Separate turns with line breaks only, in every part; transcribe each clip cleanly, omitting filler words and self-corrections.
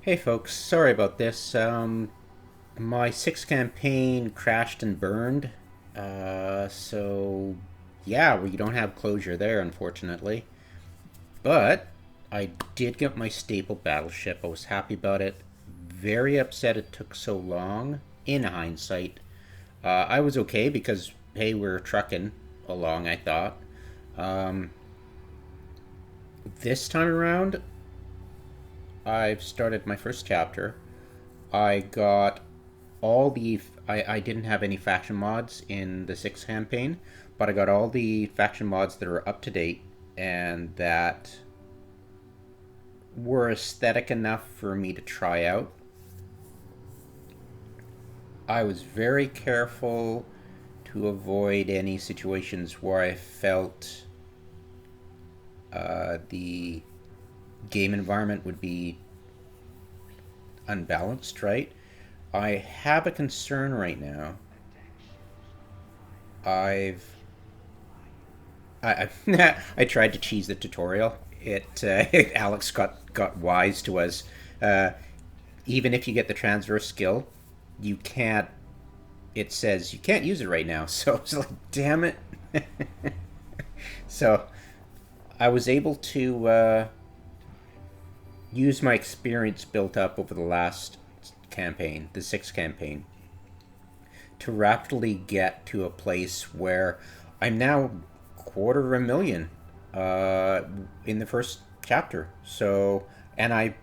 Hey folks, sorry about this. My sixth campaign crashed and burned. So yeah, we don't have closure there, unfortunately. But I did get my staple battleship. I was happy about it. Very upset it took so long. In hindsight, I was okay because hey, we're trucking along. I thought. Um, this time around, I've started my first chapter. I got all the I didn't have any faction mods in the sixth campaign, but I got all the faction mods that are up to date and that were aesthetic enough for me to try out. I was very careful to avoid any situations where I felt the game environment would be unbalanced, right? I have a concern right now. I've I tried to cheese the tutorial. Alex got wise to us. Uh, Even if you get the transverse skill, you can't. It says you can't use it right now. So it's like, damn it. So I was able to use my experience built up over the last campaign, the sixth campaign, to rapidly get to a place where I'm now 250,000 in the first chapter. So, and I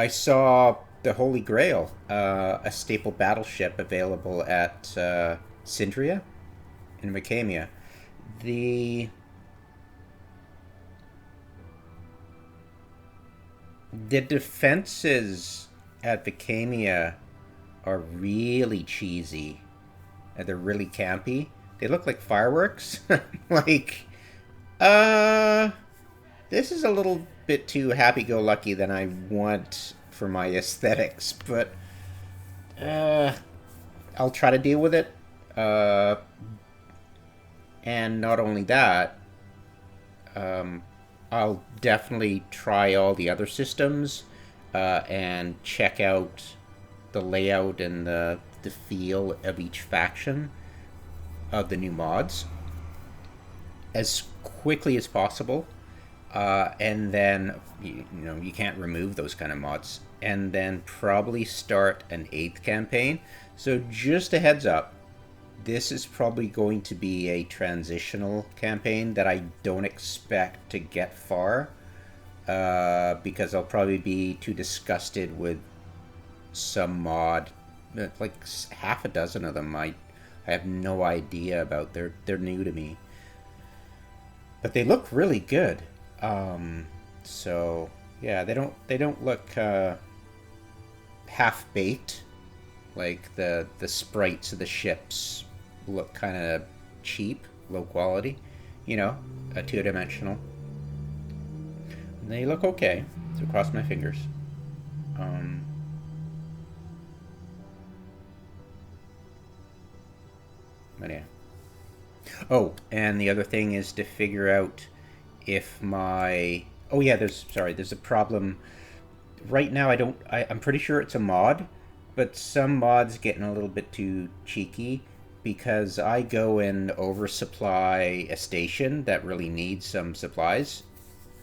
saw the Holy Grail, a staple battleship available at Sindria in Macamia. The the defenses at Vicamia are really cheesy. They're really campy. They look like fireworks. like, uh, this is a little bit too happy-go-lucky than I want for my aesthetics, but uh, I'll try to deal with it. Uh, and not only that, um, I'll definitely try all the other systems and check out the layout and the feel of each faction of the new mods as quickly as possible. And then, you can't remove those kind of mods. And then probably start an eighth campaign. So just a heads up, this is probably going to be a transitional campaign that I don't expect to get far. Because I'll probably be too disgusted with some mod, like half a dozen of them. I have no idea about. They're new to me, but they look really good. So yeah, they don't look half baked. Like the sprites of the ships look kind of cheap, low quality. A two-dimensional. They look okay. So cross my fingers. Um, but yeah. Oh, and the other thing is to figure out if my oh yeah, there's a problem right now. I'm pretty sure it's a mod, but some mods getting a little bit too cheeky because I go and oversupply a station that really needs some supplies.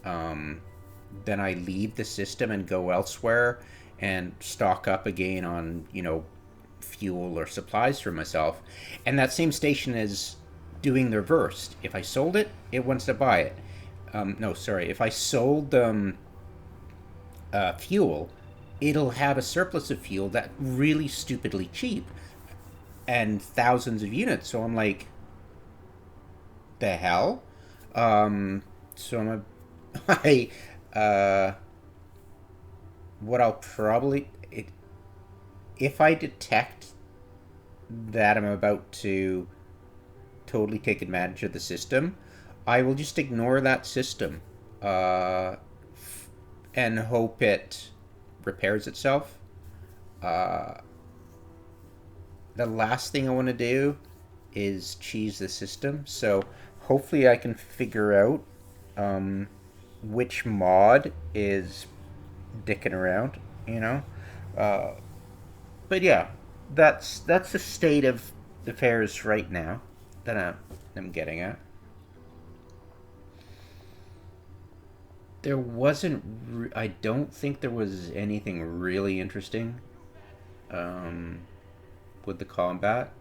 Um, then I leave the system and go elsewhere and stock up again on fuel or supplies for myself, and that same station is doing the reverse. If I sold it, it wants to buy it. No, sorry. If I sold them fuel, it'll have a surplus of fuel that really stupidly cheap and thousands of units. So I'm like, the hell? So I'm I what I'll probably if I detect that I'm about to totally take advantage of the system, I will just ignore that system and hope it repairs itself. Uh, the last thing I want to do is cheese the system, so hopefully I can figure out which mod is dicking around, you know? But yeah, that's the state of affairs right now that I'm getting at. There wasn't. I don't think there was anything really interesting um, with the combat.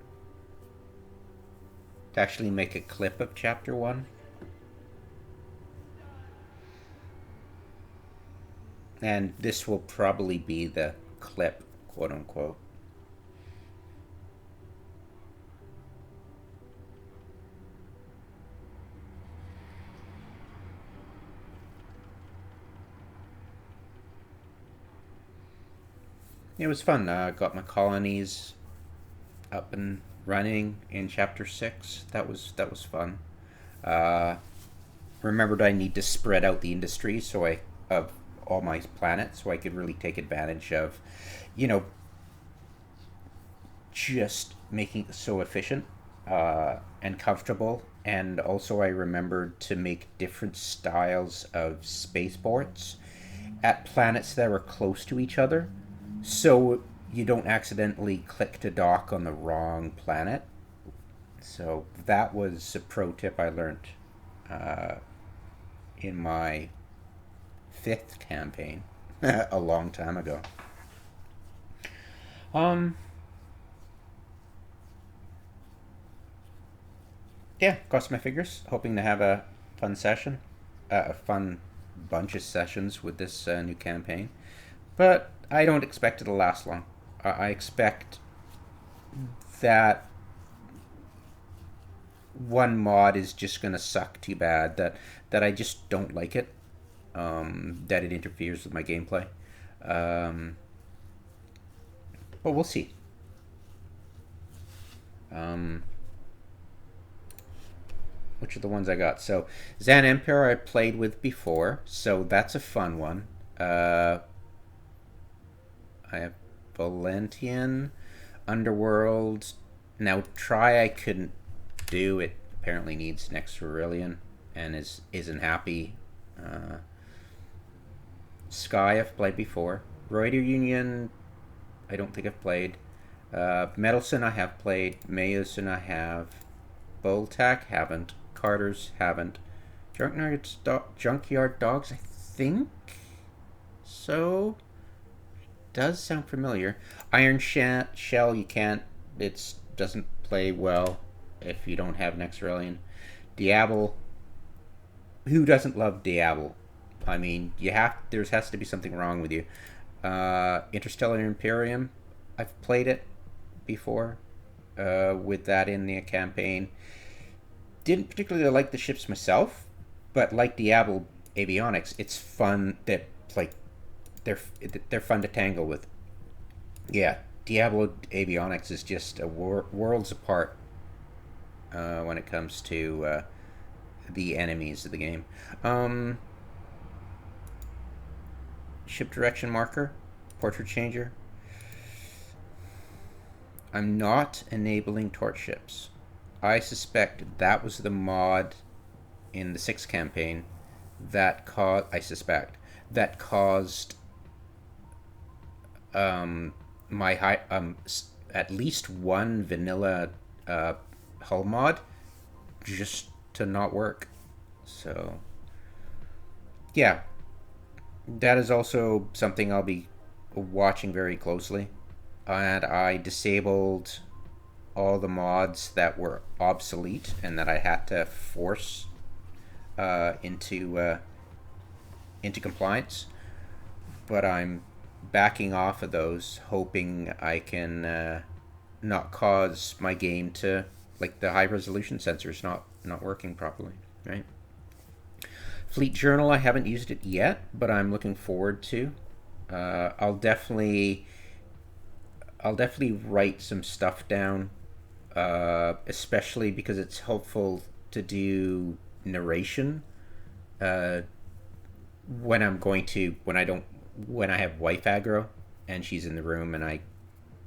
To actually make a clip of chapter one, and this will probably be the clip, quote unquote. It was fun. Got my colonies up and running in chapter six. That was fun. Uh, Remembered I need to spread out the industry so I of all my planets so I could really take advantage of, you know, just making it so efficient and comfortable. And also, I remembered to make different styles of spaceports at planets that were close to each other, so you don't accidentally click to dock on the wrong planet. So that was a pro tip I learned uh, in my fifth campaign a long time ago. Um, yeah, cross my fingers, hoping to have a fun session, a fun bunch of sessions with this new campaign. But I don't expect it to last long. I expect that one mod is just gonna suck too bad that I just don't like it. That it interferes with my gameplay. Um, but we'll see. Um, which are the ones I got? So Zan Empire I played with before, so that's a fun one. I have Valentian, Underworld. Now Try I couldn't do. It apparently needs next Cerulean and isn't happy. Uh, Sky I've played before. Reuter Union I don't think I've played. Medelson I have played. Mayusen I have. Boltac haven't. Carter's haven't. Junkyard Dogs I think so. Does sound familiar. Shell you can't. It doesn't play well if you don't have next Aurelian. Diablo. Who doesn't love Diablo? I mean, you have. There has to be something wrong with you. Interstellar Imperium. I've played it before with that in the campaign. Didn't particularly like the ships myself, but like Diablo Avionics, it's fun. That like they're fun to tangle with. Yeah, Diablo Avionics is just a worlds apart when it comes to the enemies of the game. Um, Ship direction marker, portrait changer. I'm not enabling torch ships. I suspect that was the mod in the sixth campaign that caused. I suspect that caused my high at least one vanilla hull mod just to not work. So yeah, that is also something I'll be watching very closely. And I disabled all the mods that were obsolete and that I had to force into compliance. But I'm backing off of those, hoping I can not cause my game to like the high resolution sensors not working properly. Right. Fleet Journal, I haven't used it yet, but I'm looking forward to. I'll definitely write some stuff down, especially because it's helpful to do narration uh, when I have wife aggro and she's in the room and I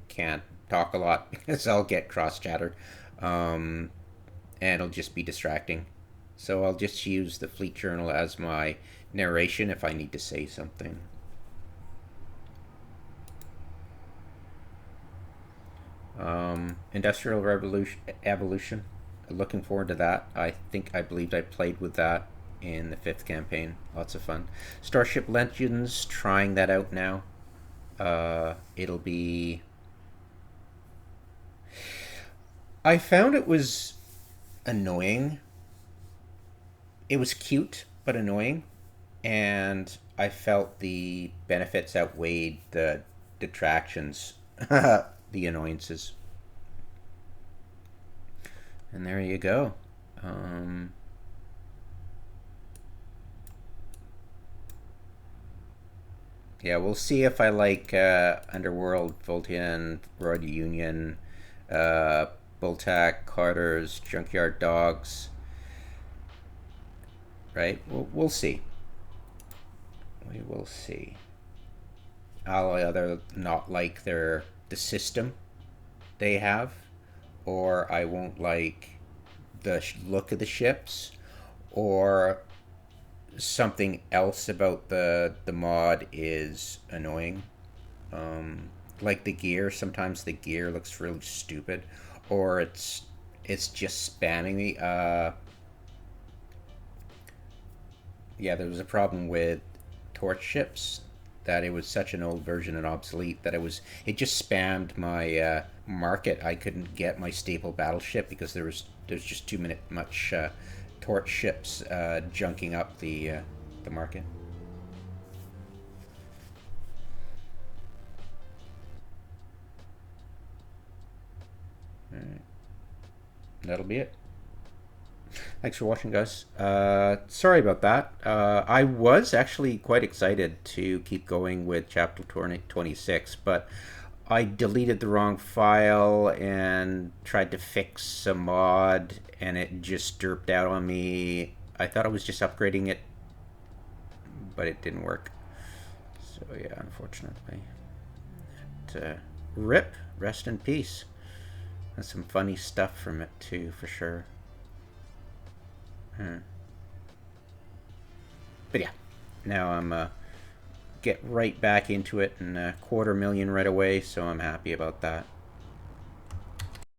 can't talk a lot because I'll get cross chatter, and it'll just be distracting. So I'll just use the Fleet Journal as my narration if I need to say something. Industrial Revolution Evolution. Looking forward to that. I believed I played with that in the 5th campaign. Lots of fun. Starship Legends, trying that out now. It'll be. I found it was annoying. It was cute but annoying, and I felt the benefits outweighed the detractions, the annoyances. And there you go. Um, yeah, we'll see if I like Underworld, Voltian, Royal Union, uh, Bultac, Carter's, Junkyard Dogs. Right? We'll see. We will see. I'll either not like the system they have, or I won't like the look of the ships, or something else about the mod is annoying. Like the gear, sometimes the gear looks really stupid, or it's just spamming me. Yeah, there was a problem with torch ships that it was such an old version and obsolete that it just spammed my market. I couldn't get my staple battleship because there's just much torch ships junking up the market. All right, that'll be it. Thanks for watching, guys. Sorry about that. I was actually quite excited to keep going with chapter 26, but I deleted the wrong file and tried to fix a mod, and it just derped out on me. I thought I was just upgrading it, but it didn't work. So yeah, unfortunately. Rip, rest in peace. That's some funny stuff from it too, for sure. But yeah, now I'm get right back into it and 250,000 right away, so I'm happy about that.